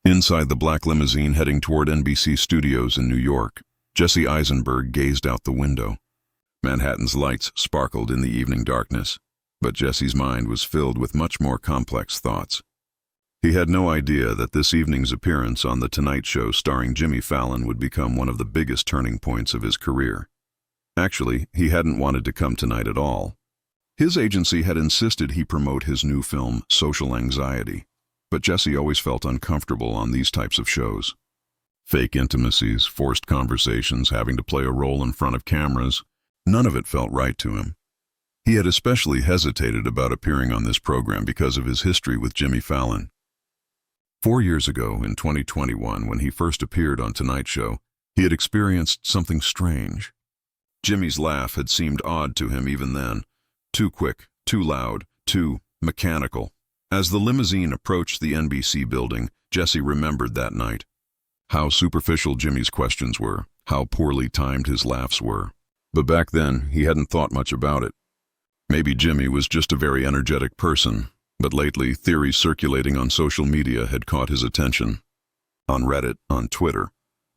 Inside the black limousine heading toward NBC studios in New York, Jesse Eisenberg gazed out the window. Manhattan's lights sparkled in the evening darkness, but Jesse's mind was filled with much more complex thoughts. He had no idea that this evening's appearance on The Tonight Show starring Jimmy Fallon would become one of the biggest turning points of his career. Actually, he hadn't wanted to come tonight at all. His agency had insisted he promote his new film, Social Anxiety, but Jesse always felt uncomfortable on these types of shows. Fake intimacies, forced conversations, having to play a role in front of cameras, none of it felt right to him. He had especially hesitated about appearing on this program because of his history with Jimmy Fallon. 4 years ago, in 2021, when he first appeared on Tonight Show, he had experienced something strange. Jimmy's laugh had seemed odd to him even then. Too quick, too loud, too mechanical. As the limousine approached the NBC building, Jesse remembered that night. How superficial Jimmy's questions were, how poorly timed his laughs were. But back then, he hadn't thought much about it. Maybe Jimmy was just a very energetic person, but lately, theories circulating on social media had caught his attention. On Reddit, on Twitter,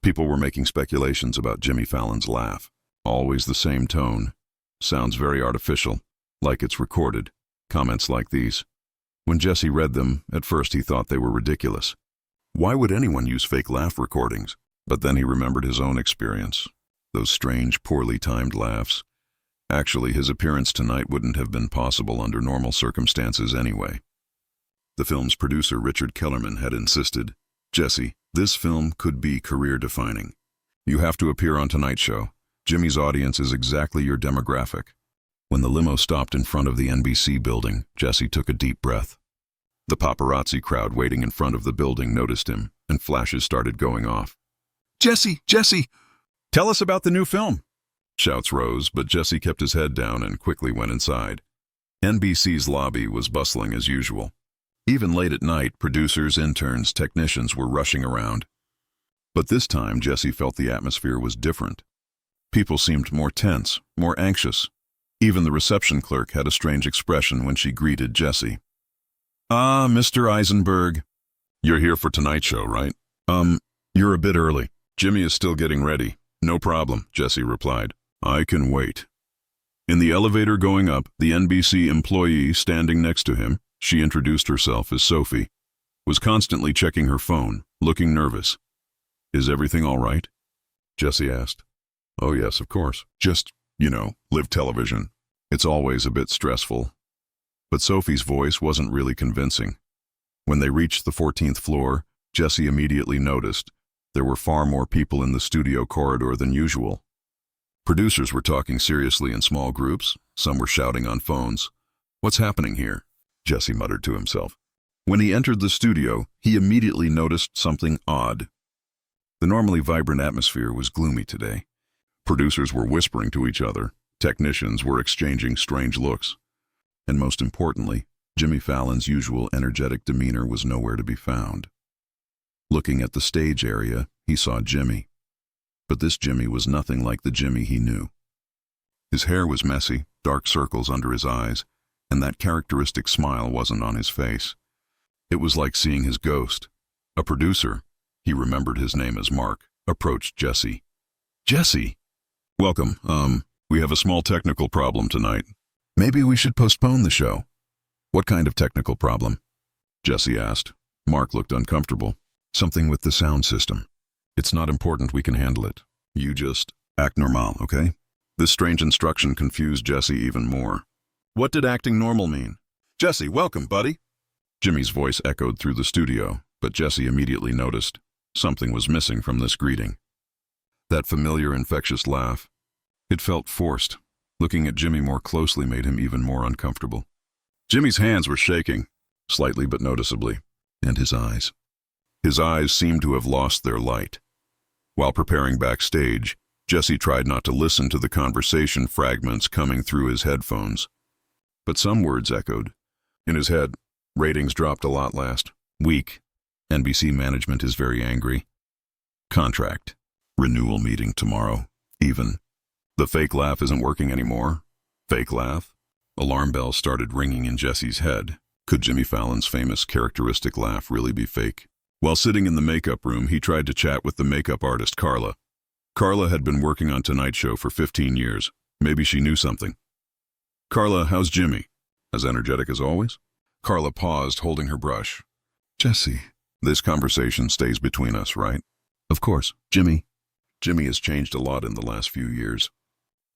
people were making speculations about Jimmy Fallon's laugh. Always the same tone. Sounds very artificial, like it's recorded. Comments like these. When Jesse read them, at first he thought they were ridiculous. Why would anyone use fake laugh recordings? But then he remembered his own experience. Those strange, poorly timed laughs. Actually, his appearance tonight wouldn't have been possible under normal circumstances anyway. The film's producer, Richard Kellerman, had insisted, "Jesse, this film could be career-defining. You have to appear on Tonight Show. Jimmy's audience is exactly your demographic." When the limo stopped in front of the NBC building, Jesse took a deep breath. The paparazzi crowd waiting in front of the building noticed him, and flashes started going off. "Jesse! Jesse! Tell us about the new film!" Shouts rose, but Jesse kept his head down and quickly went inside. NBC's lobby was bustling as usual. Even late at night, producers, interns, technicians were rushing around. But this time, Jesse felt the atmosphere was different. People seemed more tense, more anxious. Even the reception clerk had a strange expression when she greeted Jesse. "Ah, Mr. Eisenberg. You're here for Tonight Show, right? You're a bit early. Jimmy is still getting ready." "No problem," Jesse replied. "I can wait." In the elevator going up, the NBC employee standing next to him, she introduced herself as Sophie, was constantly checking her phone, looking nervous. "Is everything all right?" Jesse asked. "Oh yes, of course. Just, live television. It's always a bit stressful." But Sophie's voice wasn't really convincing. When they reached the 14th floor, Jesse immediately noticed there were far more people in the studio corridor than usual. Producers were talking seriously in small groups. Some were shouting on phones. "What's happening here?" Jesse muttered to himself. When he entered the studio, he immediately noticed something odd. The normally vibrant atmosphere was gloomy today. Producers were whispering to each other. Technicians were exchanging strange looks. And most importantly, Jimmy Fallon's usual energetic demeanor was nowhere to be found. Looking at the stage area, he saw Jimmy. But this Jimmy was nothing like the Jimmy he knew. His hair was messy, dark circles under his eyes, and that characteristic smile wasn't on his face. It was like seeing his ghost. A producer, he remembered his name as Mark, approached Jesse. "Jesse! Welcome. We have a small technical problem tonight. Maybe we should postpone the show." "What kind of technical problem?" Jesse asked. Mark looked uncomfortable. "Something with the sound system. It's not important, we can handle it. You just act normal, okay?" This strange instruction confused Jesse even more. What did acting normal mean? "Jesse, welcome, buddy." Jimmy's voice echoed through the studio, but Jesse immediately noticed something was missing from this greeting. That familiar, infectious laugh. It felt forced. Looking at Jimmy more closely made him even more uncomfortable. Jimmy's hands were shaking, slightly but noticeably, and his eyes. His eyes seemed to have lost their light. While preparing backstage, Jesse tried not to listen to the conversation fragments coming through his headphones. But some words echoed. In his head, ratings dropped a lot last week. NBC management is very angry. Contract. Renewal meeting tomorrow. Even. The fake laugh isn't working anymore. Fake laugh? Alarm bells started ringing in Jesse's head. Could Jimmy Fallon's famous characteristic laugh really be fake? While sitting in the makeup room, he tried to chat with the makeup artist Carla. Carla had been working on Tonight Show for 15 years. Maybe she knew something. "Carla, how's Jimmy?" "As energetic as always?" Carla paused, holding her brush. "Jesse, this conversation stays between us, right?" "Of course. Jimmy has changed a lot in the last few years.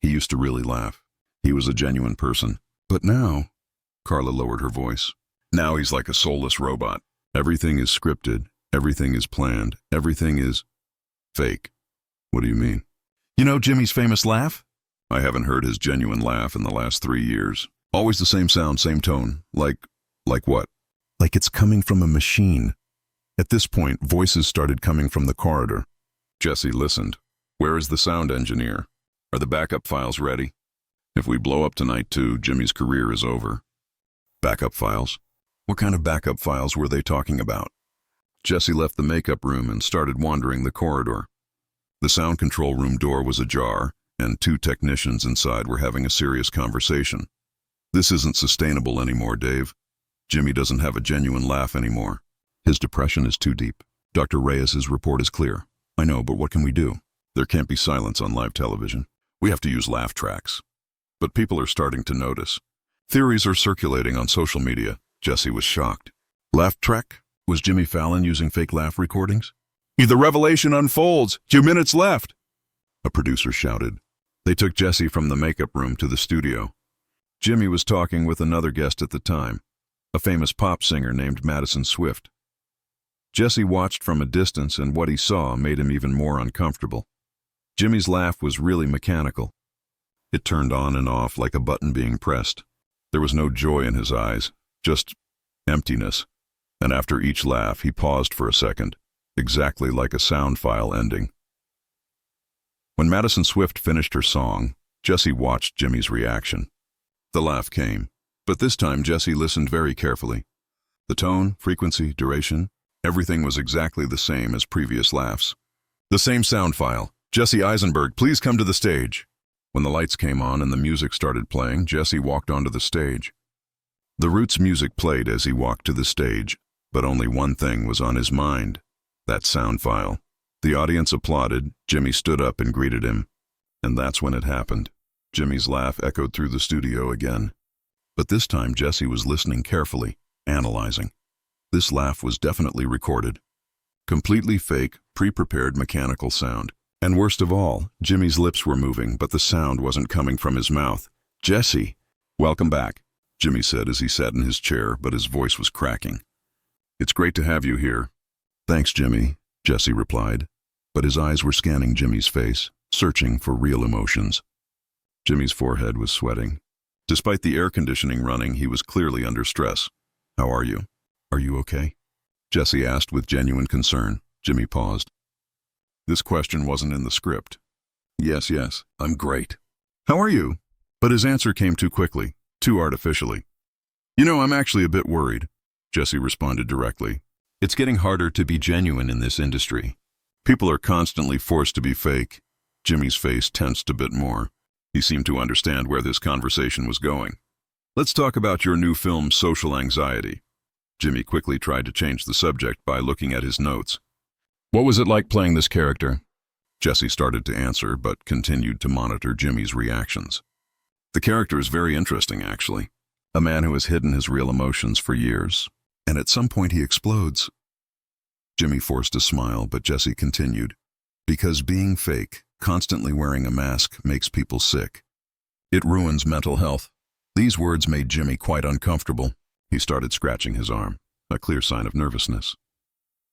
He used to really laugh. He was a genuine person. But now," Carla lowered her voice, "now he's like a soulless robot. Everything is scripted, everything is planned, everything is fake." "What do you mean?" "You know Jimmy's famous laugh?" "I haven't heard his genuine laugh in the last 3 years. Always the same sound, same tone. Like what?" "Like it's coming from a machine." At this point, voices started coming from the corridor. Jesse listened. "Where is the sound engineer? Are the backup files ready? If we blow up tonight too, Jimmy's career is over." "Backup files? What kind of backup files were they talking about?" Jesse left the makeup room and started wandering the corridor. The sound control room door was ajar, and 2 technicians inside were having a serious conversation. "This isn't sustainable anymore, Dave. Jimmy doesn't have a genuine laugh anymore. His depression is too deep. Dr. Reyes's report is clear." "I know, but what can we do?" "There can't be silence on live television. We have to use laugh tracks." "But people are starting to notice. Theories are circulating on social media." Jesse was shocked. "Laugh track? Was Jimmy Fallon using fake laugh recordings?" "The revelation unfolds. 2 minutes left," a producer shouted. They took Jesse from the makeup room to the studio. Jimmy was talking with another guest at the time, a famous pop singer named Madison Swift. Jesse watched from a distance, and what he saw made him even more uncomfortable. Jimmy's laugh was really mechanical. It turned on and off like a button being pressed. There was no joy in his eyes, just emptiness. And after each laugh, he paused for a second, exactly like a sound file ending. When Madison Swift finished her song, Jesse watched Jimmy's reaction. The laugh came, but this time Jesse listened very carefully. The tone, frequency, duration, everything was exactly the same as previous laughs. "The same sound file. Jesse Eisenberg, please come to the stage." When the lights came on and the music started playing, Jesse walked onto the stage. The Roots music played as he walked to the stage, but only one thing was on his mind: that sound file. The audience applauded. Jimmy stood up and greeted him. And that's when it happened. Jimmy's laugh echoed through the studio again. But this time Jesse was listening carefully, analyzing. This laugh was definitely recorded. Completely fake, pre-prepared mechanical sound. And worst of all, Jimmy's lips were moving, but the sound wasn't coming from his mouth. "Jesse." "Welcome back," Jimmy said as he sat in his chair, but his voice was cracking. "It's great to have you here." "Thanks, Jimmy," Jesse replied, but his eyes were scanning Jimmy's face, searching for real emotions. Jimmy's forehead was sweating. Despite the air conditioning running, he was clearly under stress. "How are you? Are you okay?" Jesse asked with genuine concern. Jimmy paused. This question wasn't in the script. Yes, I'm great." "How are you?" But his answer came too quickly, too artificially. "I'm actually a bit worried," Jesse responded directly. "It's getting harder to be genuine in this industry. People are constantly forced to be fake." Jimmy's face tensed a bit more. He seemed to understand where this conversation was going. "Let's talk about your new film, Social Anxiety." Jimmy quickly tried to change the subject by looking at his notes. "What was it like playing this character?" Jesse started to answer, but continued to monitor Jimmy's reactions. "The character is very interesting, actually. A man who has hidden his real emotions for years, and at some point he explodes." Jimmy forced a smile, but Jesse continued. "Because being fake, constantly wearing a mask, makes people sick. It ruins mental health." These words made Jimmy quite uncomfortable. He started scratching his arm, a clear sign of nervousness.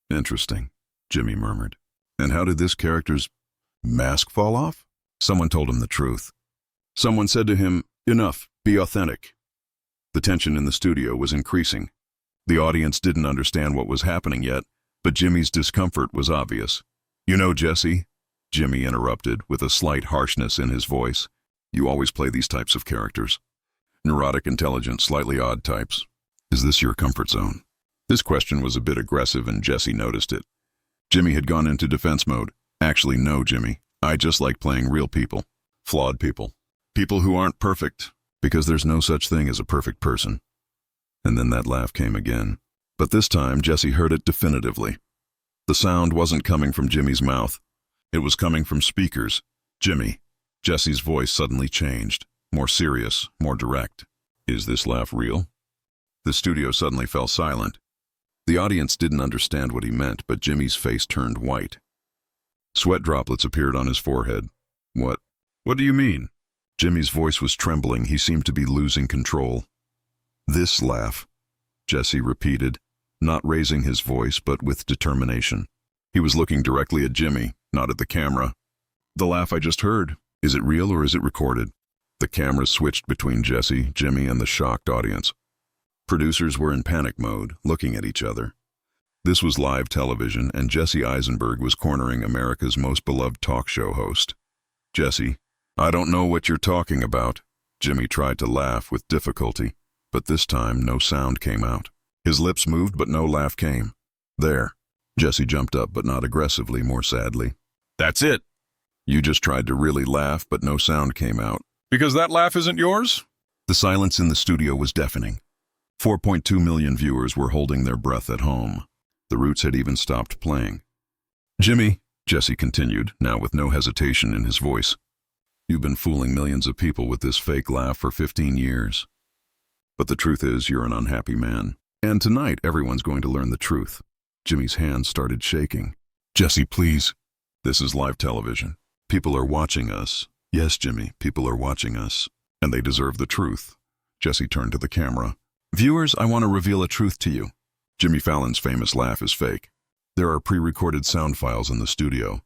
"Interesting," Jimmy murmured. "And how did this character's mask fall off?" "Someone told him the truth. Someone said to him, 'Enough, be authentic.'" The tension in the studio was increasing. The audience didn't understand what was happening yet, but Jimmy's discomfort was obvious. Jesse," Jimmy interrupted with a slight harshness in his voice, "you always play these types of characters. Neurotic, intelligent, slightly odd types. Is this your comfort zone?" This question was a bit aggressive, and Jesse noticed it. Jimmy had gone into defense mode. "Actually, no, Jimmy. I just like playing real people. Flawed people. People who aren't perfect, because there's no such thing as a perfect person." And then that laugh came again. But this time, Jesse heard it definitively. The sound wasn't coming from Jimmy's mouth. It was coming from speakers. Jimmy. Jesse's voice suddenly changed, more serious, more direct. Is this laugh real? The studio suddenly fell silent. The audience didn't understand what he meant, but Jimmy's face turned white. Sweat droplets appeared on his forehead. What do you mean? Jimmy's voice was trembling. He seemed to be losing control. This laugh, Jesse repeated, not raising his voice but with determination. He was looking directly at Jimmy, not at the camera. The laugh I just heard, is it real or is it recorded? The cameras switched between Jesse, Jimmy, and the shocked audience. Producers were in panic mode, looking at each other. This was live television, and Jesse Eisenberg was cornering America's most beloved talk show host. Jesse, I don't know what you're talking about. Jimmy tried to laugh with difficulty, but this time no sound came out. His lips moved, but no laugh came. There. Jesse jumped up, but not aggressively, more sadly. That's it. You just tried to really laugh, but no sound came out. Because that laugh isn't yours? The silence in the studio was deafening. 4.2 million viewers were holding their breath at home. The Roots had even stopped playing. Jimmy, Jesse continued, now with no hesitation in his voice. You've been fooling millions of people with this fake laugh for 15 years. But the truth is, you're an unhappy man. And tonight, everyone's going to learn the truth. Jimmy's hands started shaking. Jesse, please. This is live television. People are watching us. Yes, Jimmy, people are watching us. And they deserve the truth. Jesse turned to the camera. Viewers, I want to reveal a truth to you. Jimmy Fallon's famous laugh is fake. There are pre-recorded sound files in the studio.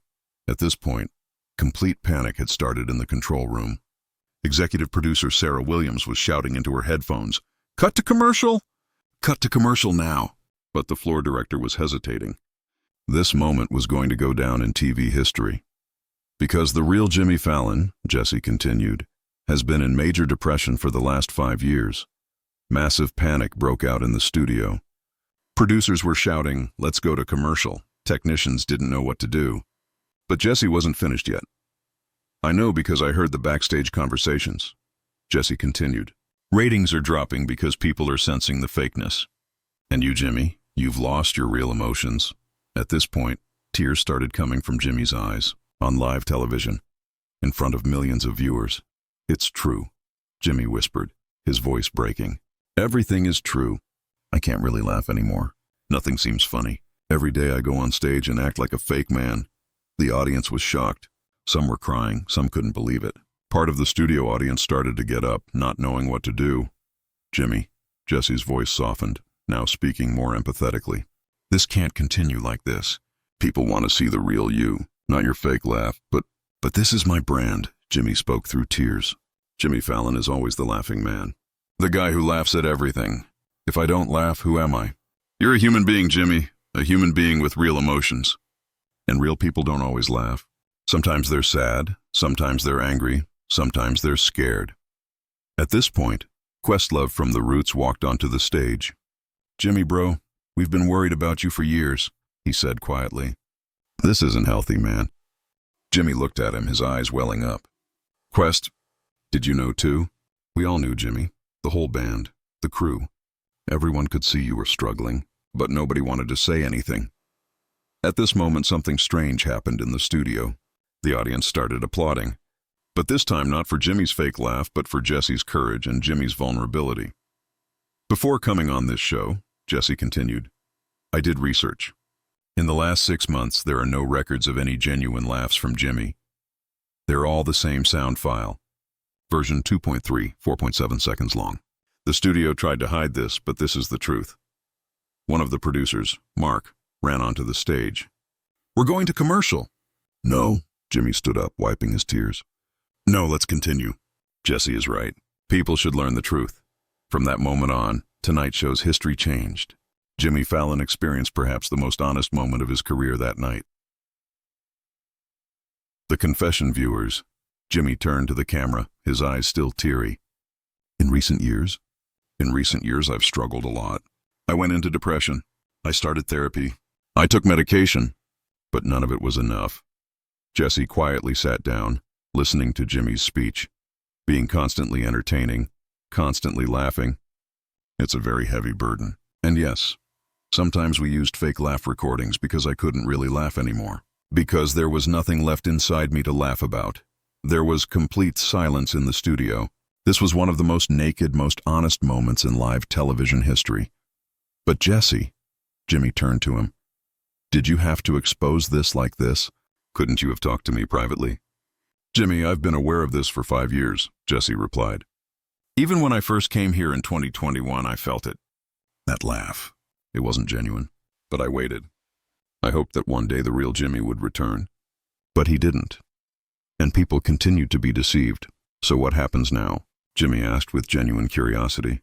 At this point, complete panic had started in the control room. Executive producer Sarah Williams was shouting into her headphones, "Cut to commercial! Cut to commercial now!" But the floor director was hesitating. This moment was going to go down in TV history. Because the real Jimmy Fallon, Jesse continued, has been in major depression for the last 5 years. Massive panic broke out in the studio. Producers were shouting, "Let's go to commercial." Technicians didn't know what to do. But Jesse wasn't finished yet. I know because I heard the backstage conversations. Jesse continued. Ratings are dropping because people are sensing the fakeness. And you, Jimmy, you've lost your real emotions. At this point, tears started coming from Jimmy's eyes, on live television, in front of millions of viewers. It's true, Jimmy whispered, his voice breaking. Everything is true. I can't really laugh anymore. Nothing seems funny. Every day I go on stage and act like a fake man. The audience was shocked. Some were crying, some couldn't believe it. Part of the studio audience started to get up, not knowing what to do. Jimmy, Jesse's voice softened, now speaking more empathetically. This can't continue like this. People want to see the real you, not your fake laugh. But this is my brand, Jimmy spoke through tears. Jimmy Fallon is always the laughing man. The guy who laughs at everything. If I don't laugh, who am I? You're a human being, Jimmy, a human being with real emotions. And real people don't always laugh. Sometimes they're sad, sometimes they're angry, sometimes they're scared. At this point, Questlove from the Roots walked onto the stage. Jimmy, bro, we've been worried about you for years, he said quietly. This isn't healthy, man. Jimmy looked at him, his eyes welling up. Quest, did you know too? We all knew, Jimmy. The whole band, the crew. Everyone could see you were struggling, but nobody wanted to say anything. At this moment, something strange happened in the studio. The audience started applauding. But this time not for Jimmy's fake laugh, but for Jesse's courage and Jimmy's vulnerability. Before coming on this show, Jesse continued, I did research. In the last 6 months, there are no records of any genuine laughs from Jimmy. They're all the same sound file. Version 2.3, 4.7 seconds long. The studio tried to hide this, but this is the truth. One of the producers, Mark, ran onto the stage. We're going to commercial. No, Jimmy stood up, wiping his tears. No, let's continue. Jesse is right. People should learn the truth. From that moment on, tonight's show's history changed. Jimmy Fallon experienced perhaps the most honest moment of his career that night. The confession, viewers. Jimmy turned to the camera, his eyes still teary. In recent years, I've struggled a lot. I went into depression. I started therapy. I took medication, but none of it was enough. Jesse quietly sat down, listening to Jimmy's speech, being constantly entertaining, constantly laughing. It's a very heavy burden. And yes, Sometimes we used fake laugh recordings because I couldn't really laugh anymore. Because there was nothing left inside me to laugh about. There was complete silence in the studio. This was one of the most naked, most honest moments in live television history. But Jesse, Jimmy turned to him. Did you have to expose this like this? Couldn't you have talked to me privately? Jimmy, I've been aware of this for 5 years, Jesse replied. Even when I first came here in 2021, I felt it. That laugh. It wasn't genuine, but I waited. I hoped that one day the real Jimmy would return. But he didn't. And people continued to be deceived. So what happens now? Jimmy asked with genuine curiosity.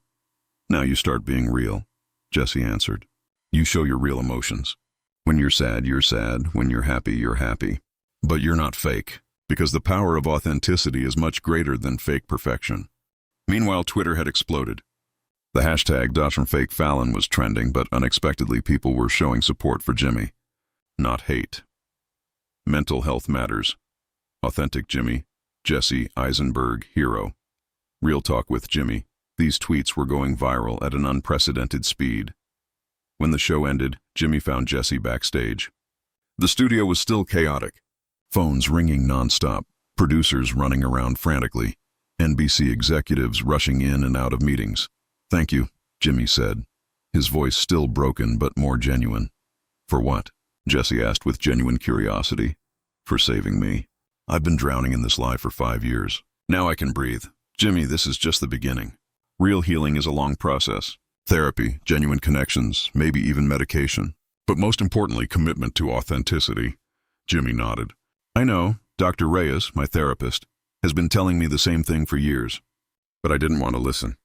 Now you start being real, Jesse answered. You show your real emotions. When you're sad, you're sad. When you're happy, you're happy. But you're not fake, because the power of authenticity is much greater than fake perfection. Meanwhile, Twitter had exploded. The hashtag #FakeFallon was trending, but unexpectedly people were showing support for Jimmy. Not hate. Mental health matters. Authentic Jimmy. Jesse Eisenberg, hero. Real talk with Jimmy. These tweets were going viral at an unprecedented speed. When the show ended, Jimmy found Jesse backstage. The studio was still chaotic. Phones ringing nonstop, producers running around frantically, NBC executives rushing in and out of meetings. Thank you, Jimmy said, his voice still broken but more genuine. For what? Jesse asked with genuine curiosity. For saving me. I've been drowning in this lie for 5 years. Now I can breathe. Jimmy, this is just the beginning. Real healing is a long process. Therapy, genuine connections, maybe even medication. But most importantly, commitment to authenticity. Jimmy nodded. I know, Dr. Reyes, my therapist, has been telling me the same thing for years. But I didn't want to listen.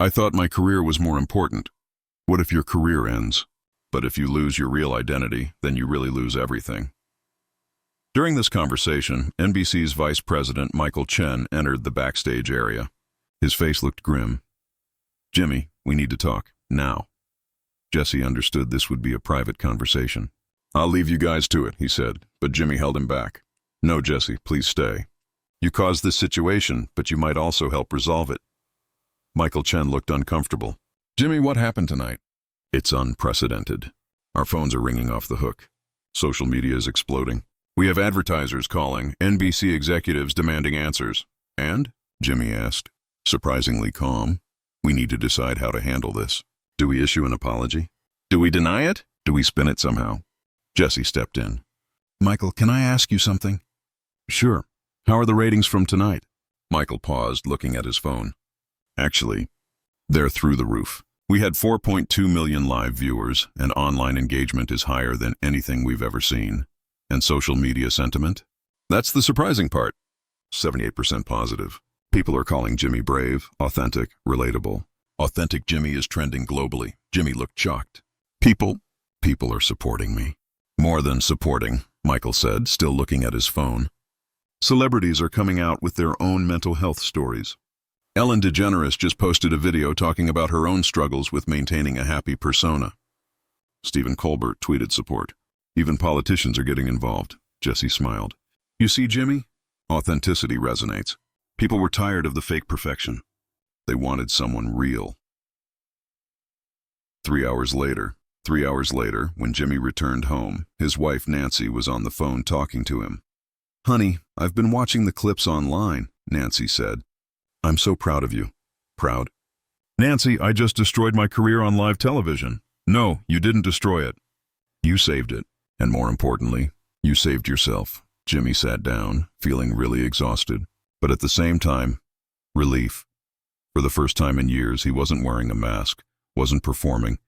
I thought my career was more important. What if your career ends? But if you lose your real identity, then you really lose everything. During this conversation, NBC's Vice President Michael Chen entered the backstage area. His face looked grim. Jimmy, we need to talk, now. Jesse understood this would be a private conversation. I'll leave you guys to it, he said, but Jimmy held him back. No, Jesse, please stay. You caused this situation, but you might also help resolve it. Michael Chen looked uncomfortable. Jimmy, what happened tonight? It's unprecedented. Our phones are ringing off the hook. Social media is exploding. We have advertisers calling, NBC executives demanding answers. And? Jimmy asked, surprisingly calm. We need to decide how to handle this. Do we issue an apology? Do we deny it? Do we spin it somehow? Jesse stepped in. Michael, can I ask you something? Sure. How are the ratings from tonight? Michael paused, looking at his phone. Actually, they're through the roof. We had 4.2 million live viewers, and online engagement is higher than anything we've ever seen. And social media sentiment? That's the surprising part. 78% positive. People are calling Jimmy brave, authentic, relatable. Authentic Jimmy is trending globally. Jimmy looked shocked. People are supporting me. More than supporting, Michael said, still looking at his phone. Celebrities are coming out with their own mental health stories. Ellen DeGeneres just posted a video talking about her own struggles with maintaining a happy persona. Stephen Colbert tweeted support. Even politicians are getting involved. Jesse smiled. You see, Jimmy? Authenticity resonates. People were tired of the fake perfection. They wanted someone real. 3 hours later, when Jimmy returned home, his wife Nancy was on the phone talking to him. Honey, I've been watching the clips online, Nancy said. I'm so proud of you. Proud? Nancy, I just destroyed my career on live television. No, you didn't destroy it. You saved it. And more importantly, you saved yourself. Jimmy sat down, feeling really exhausted, but at the same time, relief. For the first time in years, he wasn't wearing a mask, wasn't performing.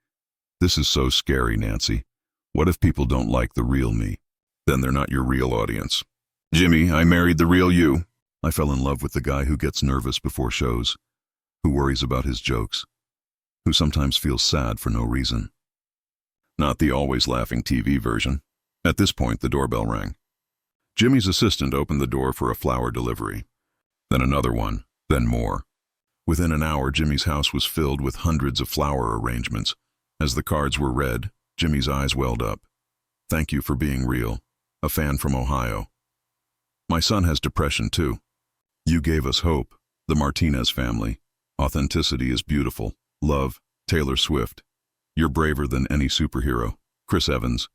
This is so scary, Nancy. What if people don't like the real me? Then they're not your real audience. Jimmy, I married the real you. I fell in love with the guy who gets nervous before shows, who worries about his jokes, who sometimes feels sad for no reason. Not the always laughing TV version. At this point, the doorbell rang. Jimmy's assistant opened the door for a flower delivery. Then another one, then more. Within an hour, Jimmy's house was filled with hundreds of flower arrangements. As the cards were read, Jimmy's eyes welled up. Thank you for being real. A fan from Ohio. My son has depression too. You gave us hope. The Martinez family. Authenticity is beautiful. Love, Taylor Swift. You're braver than any superhero. Chris Evans.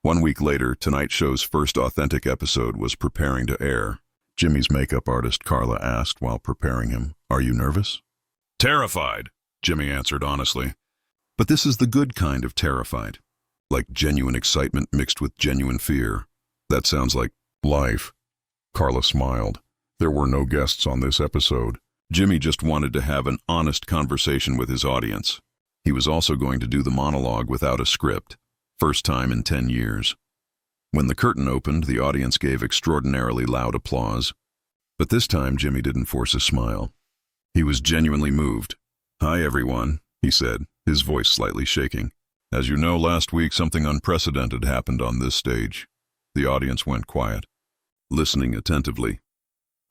1 week later, Tonight Show's first authentic episode was preparing to air. Jimmy's makeup artist Carla asked while preparing him, "Are you nervous?" "Terrified," Jimmy answered honestly. But this is the good kind of terrified. Like genuine excitement mixed with genuine fear. That sounds like life. Carla smiled. There were no guests on this episode. Jimmy just wanted to have an honest conversation with his audience. He was also going to do the monologue without a script. First time in 10 years. When the curtain opened, the audience gave extraordinarily loud applause. But this time, Jimmy didn't force a smile. He was genuinely moved. "Hi, everyone," he said, his voice slightly shaking. "As you know, last week something unprecedented happened on this stage." The audience went quiet, listening attentively.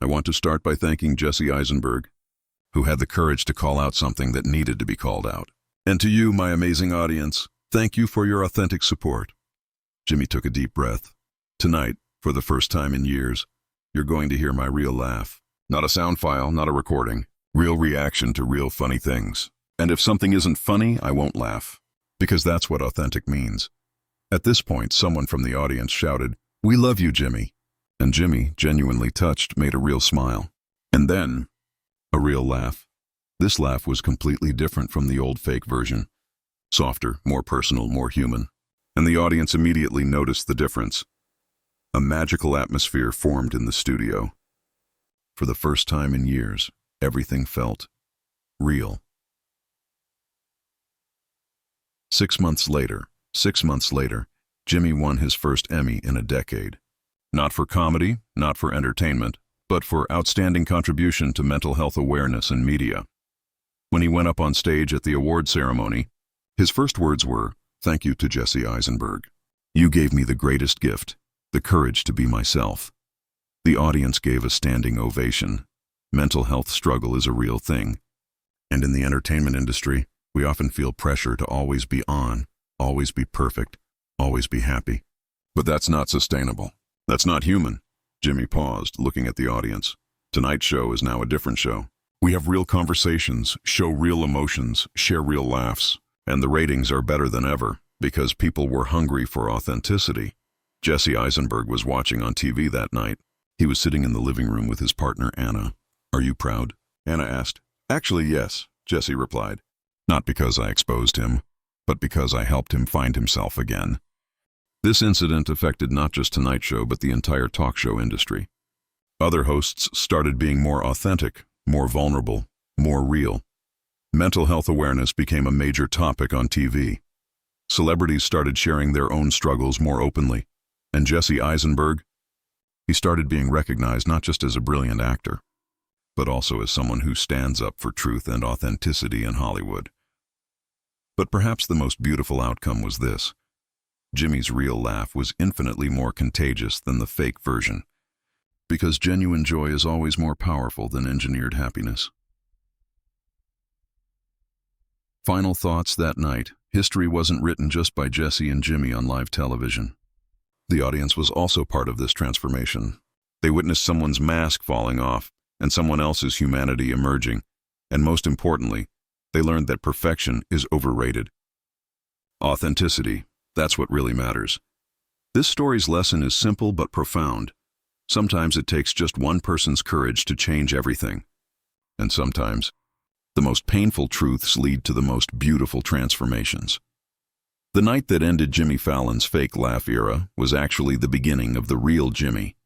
"I want to start by thanking Jesse Eisenberg, who had the courage to call out something that needed to be called out. And to you, my amazing audience, thank you for your authentic support." Jimmy took a deep breath. "Tonight, for the first time in years, you're going to hear my real laugh. Not a sound file, not a recording. Real reaction to real funny things. And if something isn't funny, I won't laugh. Because that's what authentic means." At this point, someone from the audience shouted, "We love you, Jimmy." And Jimmy, genuinely touched, made a real smile. And then, a real laugh. This laugh was completely different from the old fake version. Softer, more personal, more human. And the audience immediately noticed the difference. A magical atmosphere formed in the studio. For the first time in years, everything felt real. 6 months later, Jimmy won his first Emmy in a decade. Not for comedy, not for entertainment, but for outstanding contribution to mental health awareness in media. When he went up on stage at the award ceremony, his first words were, "Thank you to Jesse Eisenberg. You gave me the greatest gift, the courage to be myself." The audience gave a standing ovation. Mental health struggle is a real thing. And in the entertainment industry, we often feel pressure to always be on, always be perfect, always be happy. But that's not sustainable. That's not human. Jimmy paused, looking at the audience. Tonight's show is now a different show. We have real conversations, show real emotions, share real laughs. And the ratings are better than ever, because people were hungry for authenticity. Jesse Eisenberg was watching on TV that night. He was sitting in the living room with his partner, Anna. "Are you proud?" Anna asked. "Actually, yes," Jesse replied. "Not because I exposed him, but because I helped him find himself again." This incident affected not just Tonight Show, but the entire talk show industry. Other hosts started being more authentic, more vulnerable, more real. Mental health awareness became a major topic on TV. Celebrities started sharing their own struggles more openly. And Jesse Eisenberg, he started being recognized not just as a brilliant actor, but also as someone who stands up for truth and authenticity in Hollywood. But perhaps the most beautiful outcome was this. Jimmy's real laugh was infinitely more contagious than the fake version, because genuine joy is always more powerful than engineered happiness. Final thoughts that night. History wasn't written just by Jesse and Jimmy on live television. The audience was also part of this transformation. They witnessed someone's mask falling off and someone else's humanity emerging. And most importantly, they learned that perfection is overrated. Authenticity, that's what really matters. This story's lesson is simple but profound. Sometimes it takes just one person's courage to change everything. And sometimes, the most painful truths lead to the most beautiful transformations. The night that ended Jimmy Fallon's fake laugh era was actually the beginning of the real Jimmy.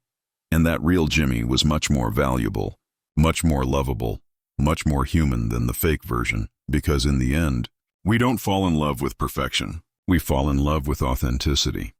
And that real Jimmy was much more valuable, much more lovable, much more human than the fake version, because in the end, we don't fall in love with perfection. We fall in love with authenticity.